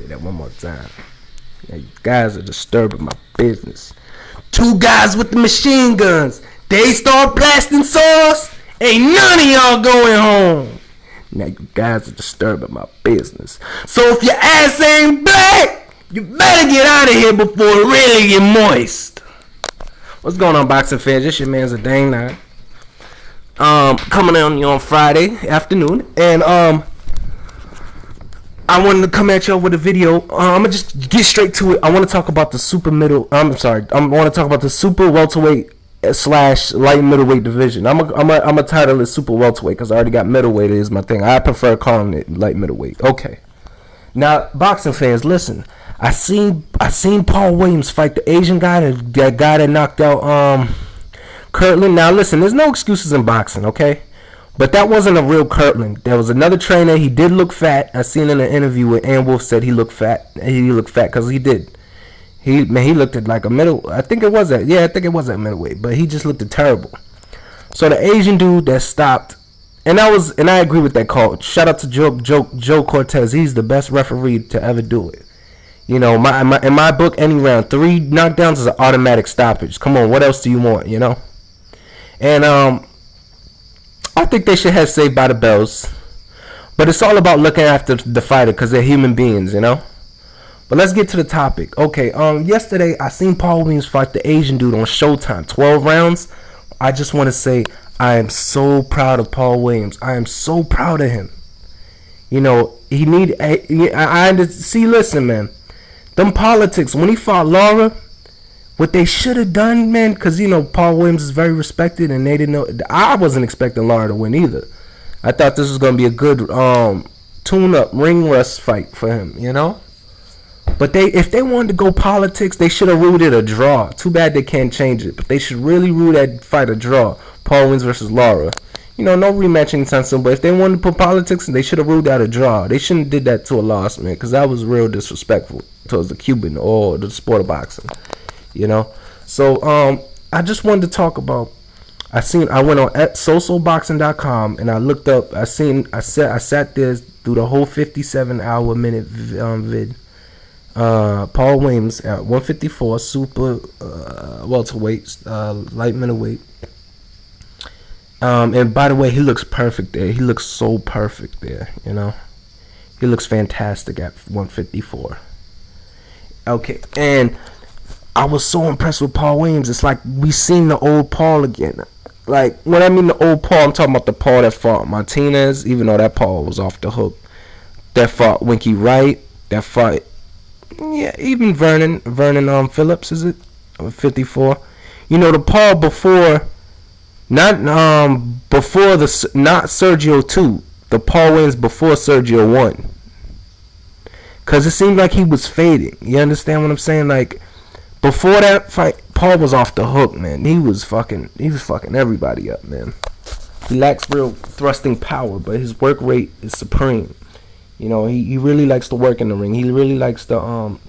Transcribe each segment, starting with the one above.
Say that one more time. Now you guys are disturbing my business. Two guys with the machine guns. They start blasting sauce. Ain't none of y'all going home. Now you guys are disturbing my business. So if your ass ain't black, you better get out of here before it really get moist. What's going on, boxing fans? This your man's a dang nine. Coming on you on Friday afternoon, and I wanted to come at y'all with a video. I'm gonna just get straight to it. I want to talk about the I want to talk about the super welterweight / light middleweight division. I'm a title it super welterweight because I already got middleweight is my thing. I prefer calling it light middleweight. Okay. Now, boxing fans, listen. I seen Paul Williams fight the Asian guy, that knocked out Kirkland. Now listen, there's no excuses in boxing, okay? But that wasn't a real Kirkland. There was another trainer. He did look fat. I seen in an interview where Ann Wolf said he looked fat. He looked fat because he did. He looked at like a middle. I think it was that. Yeah, I think it was at middleweight. But he just looked terrible. So the Asian dude that stopped, and I agree with that call. Shout out to Joe Cortez. He's the best referee to ever do it. You know, in my book, any round 3 knockdowns is an automatic stoppage. Come on, what else do you want? You know, and I think they should have Saved by the Bells, but it's all about looking after the fighter because they're human beings, you know. But let's get to the topic. Okay, yesterday I seen Paul Williams fight the Asian dude on Showtime, 12 rounds. I just want to say I am so proud of Paul Williams. I am so proud of him. You know, see, listen, man. Them politics, when he fought Lara, what they should have done, man, because, you know, Paul Williams is very respected, and they didn't know. I wasn't expecting Lara to win either. I thought this was going to be a good tune-up, ring rust fight for him, you know? But if they wanted to go politics, they should have ruled it a draw. Too bad they can't change it, but they should really rule that fight a draw. Paul Williams versus Lara. You know, no rematch anytime soon, but if they wanted to put politics, they should have ruled out a draw. They shouldn't have did that to a loss, man, because that was real disrespectful towards the Cuban or the sport of boxing, you know. So I just wanted to talk about. I went on at sosoboxing.com and I looked up. I sat there through the whole 57-hour minute vid. Paul Williams at 154, super welterweight, light middleweight. And by the way, he looks perfect there. He looks so perfect there, you know. He looks fantastic at 154. Okay, and I was so impressed with Paul Williams. It's like we seen the old Paul again. Like, when I mean the old Paul, I'm talking about the Paul that fought Martinez, even though that Paul was off the hook. That fought Winky Wright. That fought, yeah, even Vernon Phillips, is it? 54. You know, the Paul before, not Sergio 2. The Paul Williams before Sergio 1. Because it seemed like he was fading. You understand what I'm saying? Like, before that fight, Paul was off the hook, man. He was fucking everybody up, man. He lacks real thrusting power, but his work rate is supreme. You know, he really likes to work in the ring. He really likes to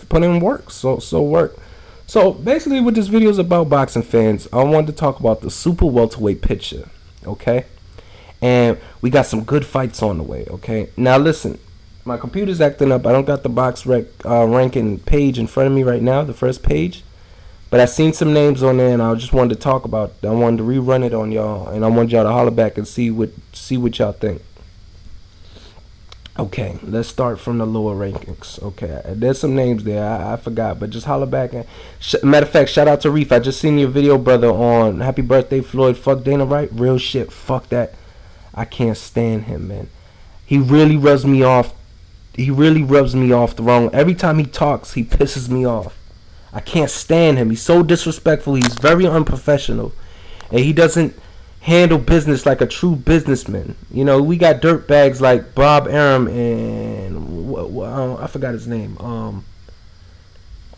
put in work. So work. So basically, what this video is about, boxing fans, I wanted to talk about the super welterweight picture. Okay, and we got some good fights on the way. Okay, now listen. My computer's acting up. I don't got the box ranking page in front of me right now, the first page. But I seen some names on there, and I just wanted to talk about it. I wanted to rerun it on y'all, and I wanted y'all to holler back and see what y'all think. Okay, let's start from the lower rankings. Okay, there's some names there. I forgot, but just holler back. And matter of fact, shout out to Reef. I just seen your video, brother, on Happy Birthday, Floyd. Fuck Dana White. Real shit. Fuck that. I can't stand him, man. He really rubs me off. He really rubs me off the wrong. Every time he talks, he pisses me off. I can't stand him. He's so disrespectful. He's very unprofessional, and he doesn't handle business like a true businessman. You know, we got dirtbags like Bob Arum and I forgot his name.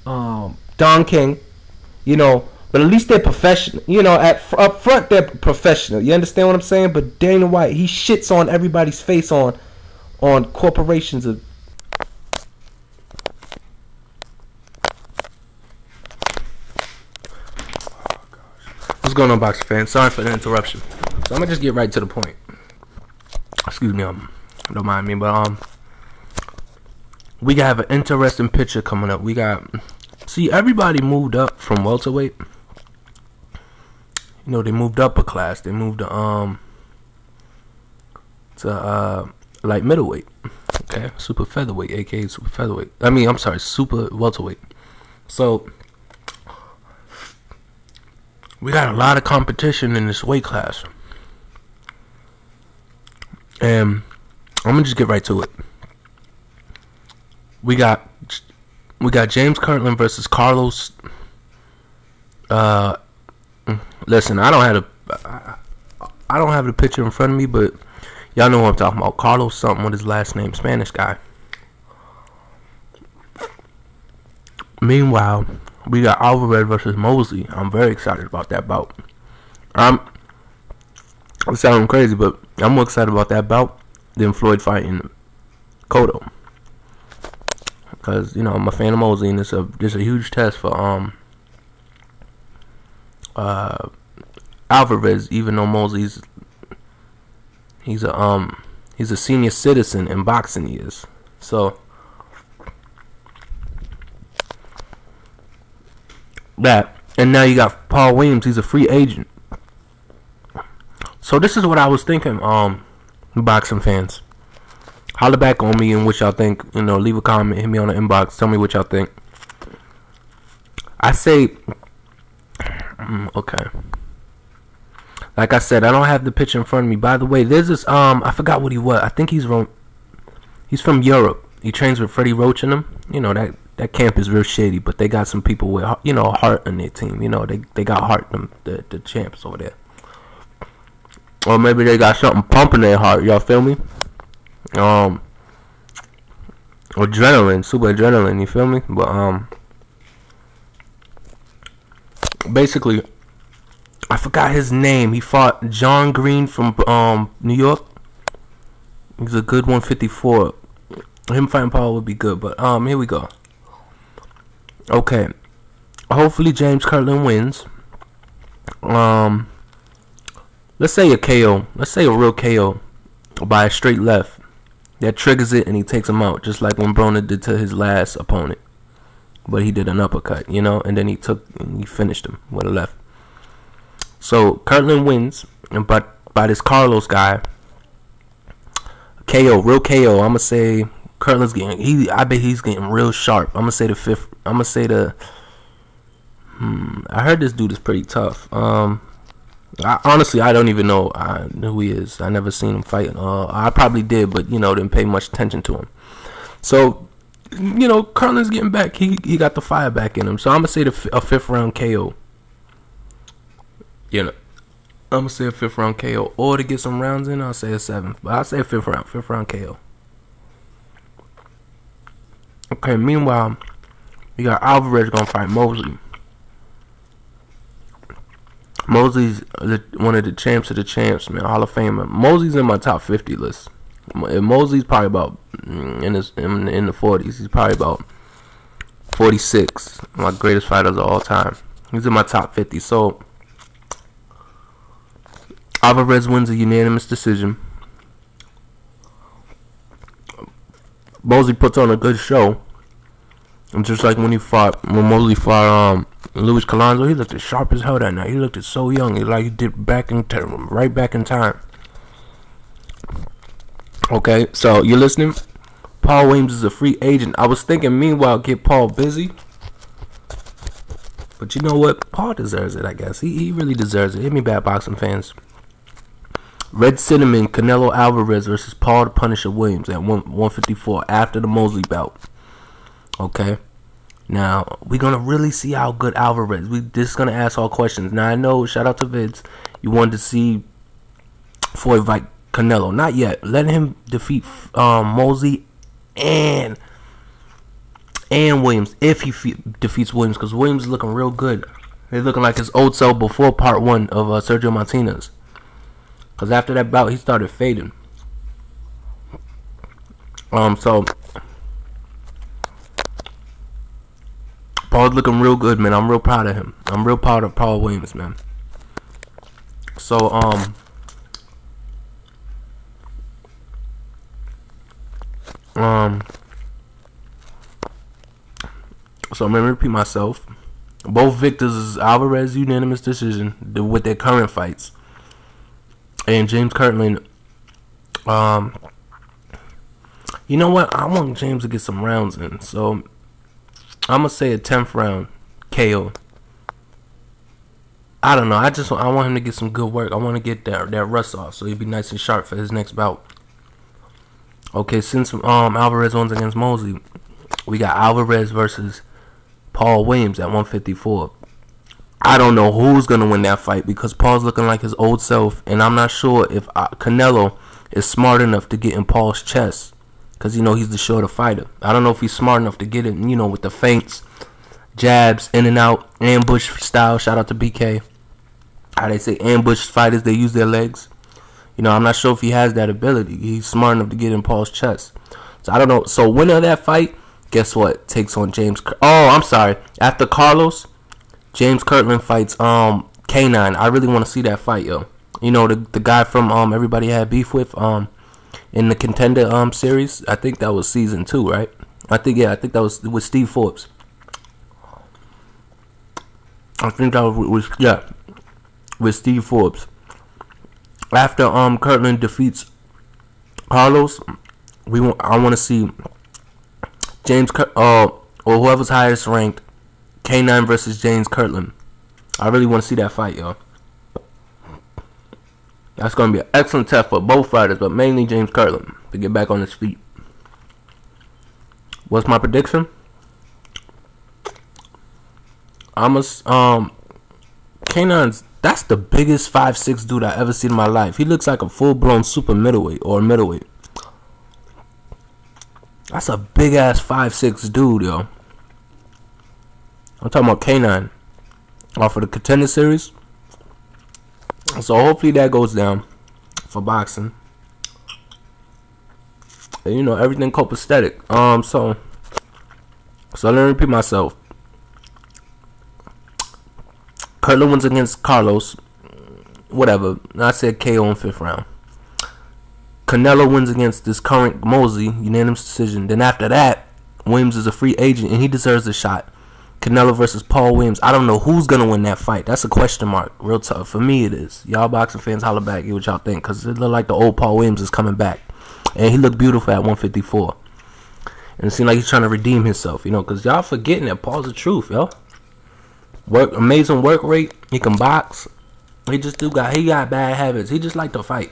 Don King. You know, but at least they're professional. You know, up front they're professional. You understand what I'm saying? But Dana White, he shits on everybody's face on corporations of. What's going on, boxing fans? Sorry for the interruption. So I'm gonna just get right to the point. Excuse me, don't mind me, but we have an interesting picture coming up. We got, see, everybody moved up from welterweight. You know, they moved up a class. They moved to light middleweight. Okay, super featherweight, aka super featherweight. I mean, I'm sorry, super welterweight. So we got a lot of competition in this weight class, and I'm gonna just get right to it. We got James Kirkland versus Carlos. Listen, I don't have the picture in front of me, but y'all know what I'm talking about. Carlos something with his last name, Spanish guy. Meanwhile, we got Alvarez versus Mosley. I'm very excited about that bout. I'm sounding crazy, but I'm more excited about that bout than Floyd fighting Cotto. Because, you know, I'm a fan of Mosley, and it's a huge test for Alvarez, even though Mosley's he's a senior citizen in boxing, he is. So that, and now you got Paul Williams, he's a free agent. So this is what I was thinking, boxing fans. Holler back on me and what y'all think. You know, leave a comment, hit me on the inbox, tell me what y'all think. I say, okay. Like I said, I don't have the picture in front of me. By the way, there's this, I forgot what he was. I think he's from Europe. He trains with Freddie Roach and them. You know, that camp is real shady, but they got some people with, you know, heart in their team. You know, they got heart, the champs over there. Or maybe they got something pumping their heart, y'all feel me? Adrenaline, super adrenaline, you feel me? But basically, I forgot his name. He fought John Green from New York. He's a good 154. Him fighting Paul would be good, but here we go. Okay, hopefully James Kirkland wins. Let's say a KO. Let's say a real KO by a straight left that triggers it and he takes him out, just like when Broner did to his last opponent. But he did an uppercut, you know, and then he finished him with a left. So Kirkland wins, but by this Carlos guy, KO, real KO. I'm gonna say Kirkland's getting. I bet he's getting real sharp. I'm gonna say the fifth. I'm gonna say the. I heard this dude is pretty tough. Honestly, I don't even know who he is. I never seen him fight. I probably did, but you know, didn't pay much attention to him. So, you know, Kirkland's getting back. He got the fire back in him. So I'm gonna say a 5th round KO. You know, I'm gonna say a 5th round KO, or to get some rounds in, I'll say a 7th. But I'll say a 5th round KO. Okay. Meanwhile, we got Alvarez gonna fight Mosley. Mosley's one of the champs of the champs, man, Hall of Famer. Mosley's in my top 50 list. Mosley's probably about in the 40s. He's probably about 46. My greatest fighters of all time. He's in my top 50. So Alvarez wins a unanimous decision. Mosley puts on a good show. And just like when Mosley fought Luis Colanzo, he looked as sharp as hell that night. He looked so young. He like he did right back in time. Okay, so you're listening. Paul Williams is a free agent. I was thinking, meanwhile, get Paul busy. But you know what? Paul deserves it, I guess. He really deserves it. Hit me back, boxing fans. Red Cinnamon, Canelo Alvarez versus Paul the Punisher Williams at 154 after the Mosley bout. Okay. Now, we're going to really see how good Alvarez. We just going to ask all questions. Now, I know, shout out to Vids, you wanted to see Floyd fight Canelo. Not yet. Let him defeat Mosley and Williams if he defeats Williams, because Williams is looking real good. He's looking like his old self before part 1 of Sergio Martinez. Because after that bout, he started fading. So Paul's looking real good, man. I'm real proud of him. I'm real proud of Paul Williams, man. So So I'm gonna repeat myself. Both victors is Alvarez unanimous decision with their current fights, and James Kirkland. You know what? I want James to get some rounds in, so I'm gonna say a 10th round KO. I don't know. I want him to get some good work. I want to get that rust off, so he'd be nice and sharp for his next bout. Okay, since Alvarez wins against Mosley, we got Alvarez versus Paul Williams at 154. I don't know who's gonna win that fight because Paul's looking like his old self, and I'm not sure if Canelo is smart enough to get in Paul's chest, because you know he's the shorter fighter. I don't know if he's smart enough to get it, you know, with the feints, jabs, in and out, ambush style. Shout out to BK. How they say ambush fighters, they use their legs. You know, I'm not sure if he has that ability. He's smart enough to get in Paul's chest. So I don't know. So winner of that fight, guess what? Takes on James. Oh, I'm sorry. After Carlos, James Kirkland fights K9. I really want to see that fight, yo. You know, the guy from everybody had beef with in the Contender series. I think that was season 2, right? I think that was with Steve Forbes. I think that was with Steve Forbes. After Kirkland defeats Carlos, I want to see James or whoever's highest ranked, K9 versus James Kirkland. I really want to see that fight, yo. That's going to be an excellent test for both fighters, but mainly James Kirkland to get back on his feet. What's my prediction? K9's, that's the biggest 5'6" dude I ever seen in my life. He looks like a full-blown super middleweight or middleweight. That's a big-ass 5'6" dude, yo. I'm talking about K9 off of the Contender series. So hopefully that goes down for boxing. And, you know, everything copacetic. So let me repeat myself. Kirkland wins against Carlos. Whatever. I said KO in 5th round. Canelo wins against this current Mosley, unanimous decision. Then after that, Williams is a free agent and he deserves a shot. Canelo versus Paul Williams. I don't know who's gonna win that fight. That's a question mark. Real tough. For me, it is. Y'all boxing fans, holler back. Get what y'all think, because it look like the old Paul Williams is coming back, and he looked beautiful at 154. And it seemed like he's trying to redeem himself, you know, because y'all forgetting that Paul's the truth, yo. Amazing work rate. He can box. He got bad habits. He just like to fight.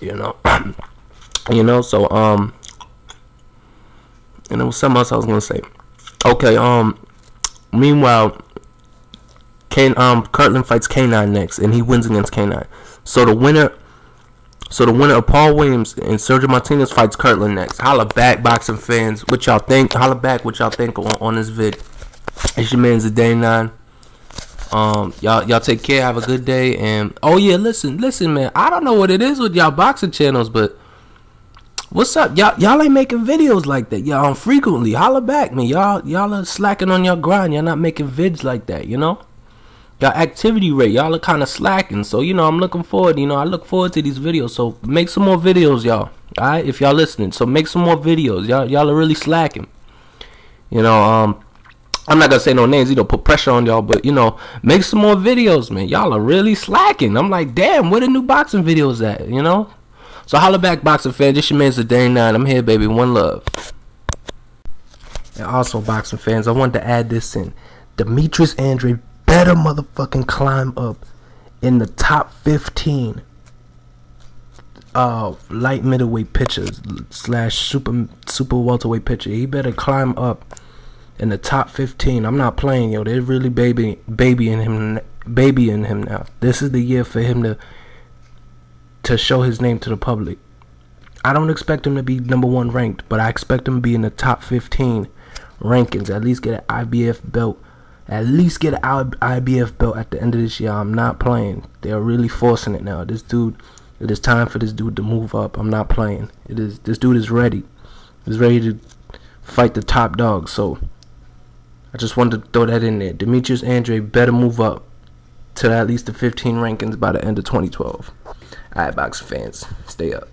You know. So and there was something else I was gonna say. Okay, meanwhile, Kirkland fights K9 next, and he wins against K9. So the winner of Paul Williams and Sergio Martinez fights Kirkland next. Holla back, boxing fans. What y'all think? Holla back what y'all think on this vid. It's your man Zidane9. Y'all take care, have a good day, and oh yeah, listen, man. I don't know what it is with y'all boxing channels, but what's up? Y'all ain't making videos like that. Y'all frequently. Holla back, man. Y'all are slacking on your grind. Y'all not making vids like that, you know? Y'all activity rate, y'all are kind of slacking. So, you know, I'm looking forward, I look forward to these videos. So make some more videos, y'all. Alright, if y'all listening. So make some more videos. Y'all are really slacking. I'm not gonna say no names, put pressure on y'all, but make some more videos, man. Y'all are really slacking. I'm like, damn, where the new boxing videos at, So holla back, boxing fans. This your man Zidane9. I'm here, baby. One love. And also, boxing fans, I wanted to add this in. Demetrius Andrade better motherfucking climb up in the top 15 light middleweight pitchers / super welterweight pitcher. He better climb up in the top 15. I'm not playing, yo. They're really babying him now. This is the year for him to show his name to the public. I don't expect him to be #1 ranked, but I expect him to be in the top 15 rankings. At least get an IBF belt. At least get an IBF belt at the end of this year. I'm not playing. They're really forcing it now. It is time for this dude to move up. I'm not playing. This dude is ready. He's ready to fight the top dog. So I just wanted to throw that in there. Demetrius Andrade better move up to at least the 15 rankings by the end of 2012. Alright, boxing fans, stay up.